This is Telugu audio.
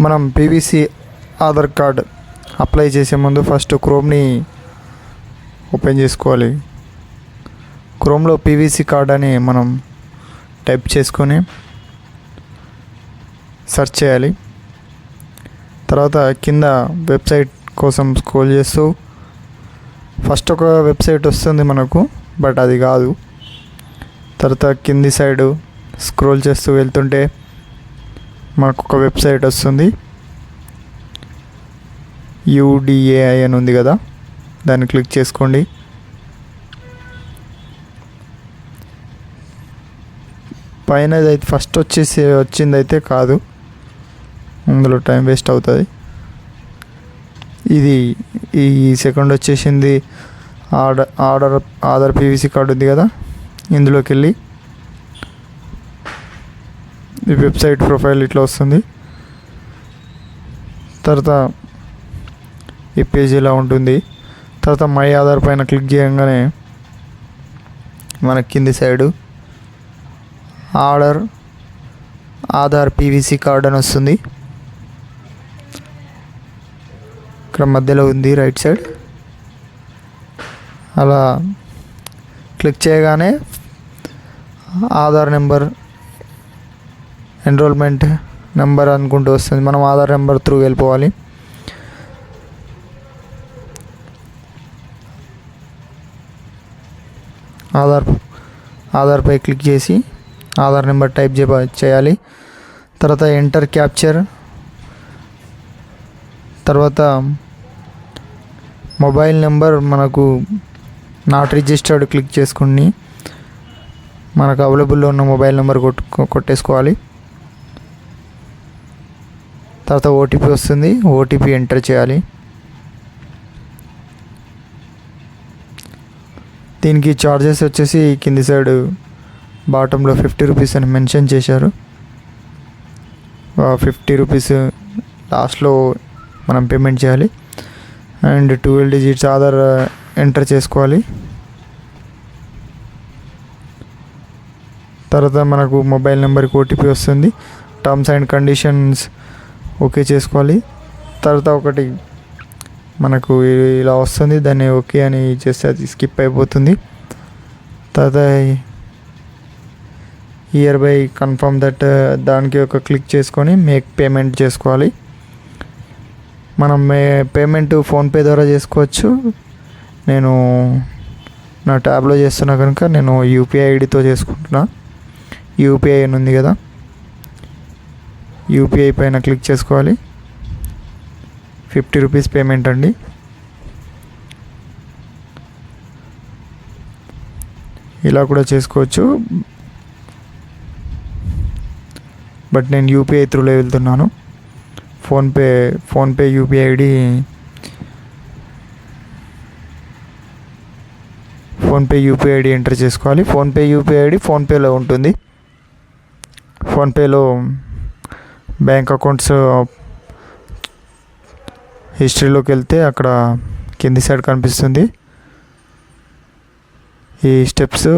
మనం పీవీసీ ఆధార్ కార్డ్ అప్లై చేసే ముందు ఫస్ట్ క్రోమ్ని ఓపెన్ చేసుకోవాలి. క్రోమ్లో పీవీసీ కార్డ్ అని మనం టైప్ చేసుకొని సెర్చ్ చేయాలి. తర్వాత కింద వెబ్సైట్ కోసం స్క్రోల్ చేస్తూ ఫస్ట్ ఒక వెబ్సైట్ వస్తుంది మనకు, బట్ అది కాదు. తర్వాత కింది సైడు స్క్రోల్ చేస్తూ వెళ్తుంటే మనకు ఒక వెబ్సైట్ వస్తుంది. UDAI అని ఉంది కదా, దాన్ని క్లిక్ చేసుకోండి. పైన అయితే ఫస్ట్ వచ్చిందైతే కాదు, అందులో టైం వేస్ట్ అవుతుంది. ఈ సెకండ్ వచ్చేసింది ఆధార్ పీవీసీ కార్డు ఉంది కదా, ఇందులోకి వెళ్ళి ఈ వెబ్సైట్ ప్రొఫైల్ ఇట్లా వస్తుంది. తర్వాత ఈ పేజ్ ఇలా ఉంటుంది. తర్వాత మై ఆధార్ పైన క్లిక్ చేయగానే మన కింది సైడు ఆధార్ పీవీసీ కార్డ్ అని వస్తుంది. ఇక్కడ మధ్యలో ఉంది రైట్ సైడ్. అలా క్లిక్ చేయగానే ఆధార్ నెంబర్, ఎన్రోల్మెంట్ నెంబర్ అనుకుంటూ వస్తుంది. మనం ఆధార్ నెంబర్ త్రూ వెళ్ళిపోవాలి. ఆధార్పై క్లిక్ చేసి ఆధార్ నెంబర్ టైప్ చేయాలి. తర్వాత ఎంటర్ క్యాప్చర్, తర్వాత మొబైల్ నెంబర్ మనకు నాట్ రిజిస్టర్డ్ క్లిక్ చేసుకుని మనకు అవైలబుల్లో ఉన్న మొబైల్ నెంబర్ కొట్టేసుకోవాలి. తర్వాత ఓటీపీ వస్తుంది, ఓటీపీ ఎంటర్ చేయాలి. దీనికి చార్జెస్ వచ్చేసి కింది సైడ్ బాటంలో 50 రూపీస్ అని మెన్షన్ చేశారు. 50 రూపీస్ లాస్ట్లో మనం పేమెంట్ చేయాలి. అండ్ 12 డిజిట్స్ ఆధార్ ఎంటర్ చేసుకోవాలి. తర్వాత మనకు మొబైల్ నెంబర్కి ఓటీపీ వస్తుంది. టర్మ్స్ అండ్ కండిషన్స్ ఓకే చేసుకోవాలి. తర్వాత ఒకటి మనకు ఇలా వస్తుంది, దాన్ని ఓకే అని చేస్తే అది స్కిప్ అయిపోతుంది. తర్వాత హియర్ బై కన్ఫర్మ్ దట్ దానికి ఒక క్లిక్ చేసుకొని మేక్ పేమెంట్ చేసుకోవాలి. మనం పేమెంట్ ఫోన్పే ద్వారా చేసుకోవచ్చు. నేను నా ట్యాబ్లో చేస్తున్నా కనుక నేను యూపీఐ ఐడితో చేసుకుంటున్నా. యూపీఐ అని ఉంది కదా, యూపీఐ పైన క్లిక్ చేసుకోవాలి. 50 రూపీస్ పేమెంట్ అండి. ఇలా కూడా చేసుకోవచ్చు, బట్ నేను యూపీఐ త్రూలో వెళ్తున్నాను. ఫోన్పే యూపీఐ ఐడి ఎంటర్ చేసుకోవాలి. ఫోన్పే యూపీఐ ఐడి ఫోన్పేలో ఉంటుంది. ఫోన్పేలో బ్యాంక్ అకౌంట్స్ హిస్టరీలోకి వెళ్తే అక్కడ కింది సైడ్ కనిపిస్తుంది ఈ స్టెప్స్.